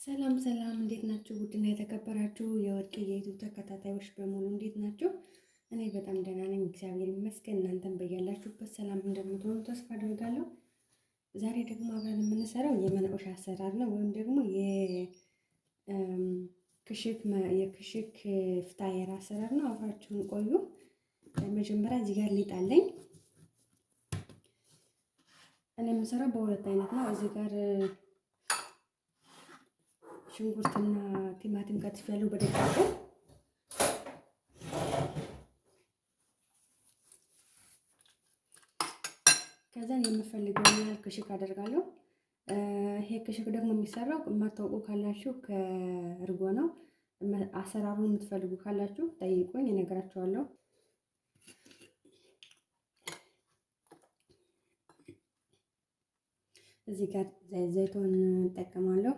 ሰላም ሰላም፣ እንዴት ናችሁ? ውድና የተከበራችሁ የወርቅ የዩቲዩብ ተከታታዮች በሙሉ እንዴት ናችሁ? እኔ በጣም ደህና ነኝ፣ እግዚአብሔር ይመስገን። እናንተም በያላችሁበት ሰላም እንደምትሆኑ ተስፋ አደርጋለሁ። ዛሬ ደግሞ አብረን የምንሰራው የመነቆሻ አሰራር ነው፣ ወይም ደግሞ የክሽክ ፍታየር አሰራር ነው። አብራችሁን ቆዩ። መጀመሪያ እዚህ ጋር ሊጥ አለኝ። እኔ የምሰራው በሁለት አይነት ነው። እዚህ ጋር ሽንኩርትና ቲማቲም ከትፍ ያለው በደቃቁ። ከዛን የምፈልገውን ያህል ክሽክ አደርጋለሁ። ይሄ ክሽክ ደግሞ የሚሰራው የማታውቁ ካላችሁ ከእርጎ ነው። አሰራሩን የምትፈልጉ ካላችሁ ጠይቁኝ፣ እነግራችኋለሁ። እዚህ ጋር ዘይቱን እንጠቀማለሁ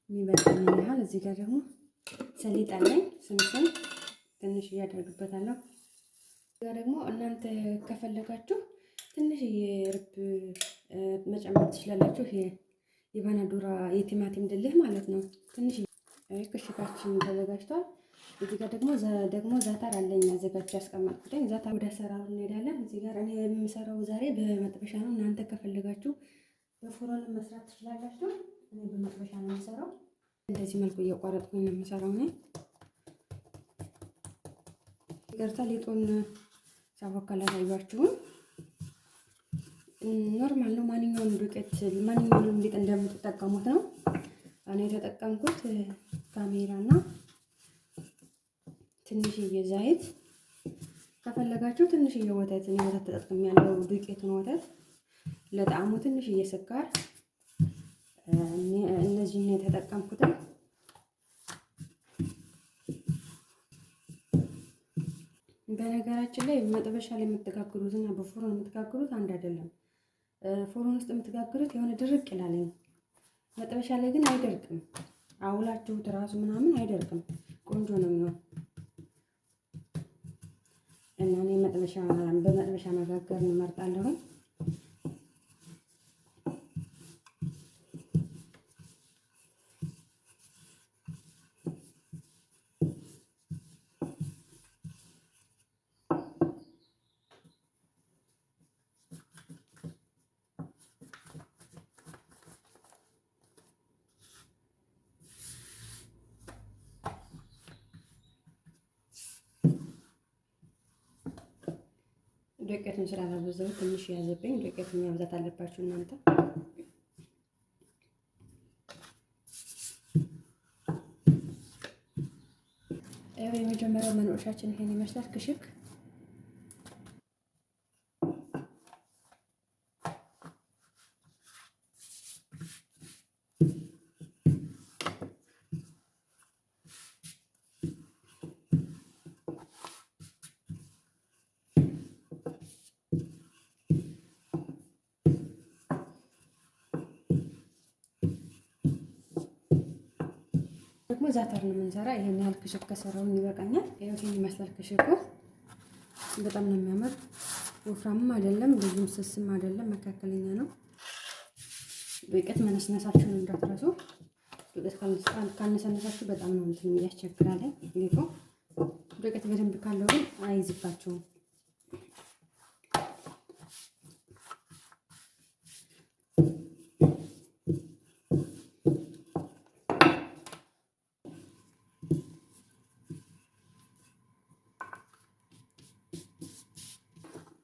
የሚበቃኝ ያህል። እዚህ ጋር ደግሞ ሰሊጥ አለኝ፣ ስምስም ትንሽ እያደርግበታለሁ። እዚህ ጋር ደግሞ እናንተ ከፈለጋችሁ ትንሽዬ እርብ መጨመር ትችላላችሁ። ይሄ የባናዶራ የቲማቲም ድልህ ማለት ነው። ትንሽ ክሽካችን ተዘጋጅቷል። እዚህ ጋር ደግሞ ዛታር አለኝ አዘጋጅ ያስቀመጥኩትኝ። ዛታር ወደ አሰራሩ እንሄዳለን። እዚህ ጋር እኔ የምሰራው ዛሬ በመጥበሻ ነው። እናንተ ከፈለጋችሁ በፎረን መስራት ትችላላችሁ። እኔ በመጥበሻ ነው የምሰራው። እንደዚህ መልኩ እየቋረጥኩኝ ነው የምሰራው። እኔ ይቅርታ ሊጡን ሳቦካ ላሳያችሁም። ኖርማል ነው። ማንኛውንም ሊጥ እንደምትጠቀሙት ነው። እኔ የተጠቀምኩት ካሜራና ትንሽዬ ዘይት፣ ከፈለጋችሁ ትንሽዬ ወተት፣ እኔ ወተት ተጠቅሜያለሁ። ዱቄቱን ወተት፣ ለጣዕሙ ትንሽዬ ስኳር፣ እነዚህ ነው የተጠቀምኩት። በነገራችን ላይ መጥበሻ ላይ የምትጋግሩት እና በፎረን የምትጋግሩት አንድ አይደለም። ፎረን ውስጥ የምትጋግሩት የሆነ ድርቅ ይላል። መጥበሻ ላይ ግን አይደርቅም። አውላችሁት ራሱ ምናምን አይደርቅም። ቆንጆ ነው የሚሆን እና እኔ በመጥበሻ መጋገር እንመርጣለሁ። ዱቄቱን ስላላበዛሁት ትንሽ ያዘብኝ። ዱቄቱን ማብዛት አለባችሁ እናንተ። የመጀመሪያው መነቆሻችን ይሄን ይመስላል። ክሽክ ደግሞ ዛታር ነው የምንሰራ። ይሄን ያህል ክሽክ ከሰራው ይበቃኛል። ይሄን ይመስላል ክሽኩ። በጣም ነው የሚያምር። ወፍራምም አይደለም፣ ብዙም ስስም አይደለም፣ መካከለኛ ነው። ዱቄት መነስነሳችሁን እንዳትረሱ። ዱቄት ካነሰነሳችሁ በጣም ነው እንትን ያስቸግራል ሊጡ። ዱቄት በደንብ ካለው ግን አይዝባችሁም።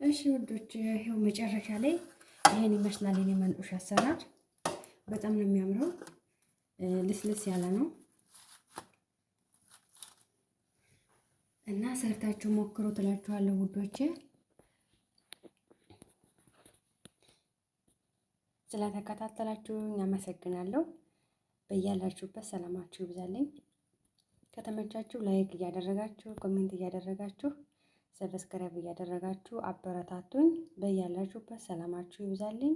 እሺ ውዶች፣ ይሄው መጨረሻ ላይ ይሄን ይመስላል የኔ መነቆሻ አሰራር። በጣም ነው የሚያምረው፣ ልስልስ ያለ ነው እና ሰርታችሁ ሞክሩ ትላችኋለሁ ውዶቼ። ስለተከታተላችሁኝ አመሰግናለሁ። በያላችሁበት ሰላማችሁ ይብዛልኝ። ከተመቻችሁ ላይክ እያደረጋችሁ ኮሜንት እያደረጋችሁ ሰብስክራይብ እያደረጋችሁ አበረታቱኝ። በያላችሁበት ሰላማችሁ ይብዛልኝ።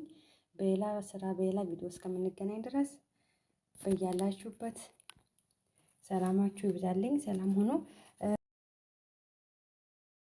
በሌላ ስራ በሌላ ቪዲዮ እስከምንገናኝ ድረስ በያላችሁበት ሰላማችሁ ይብዛልኝ። ሰላም ሆኖ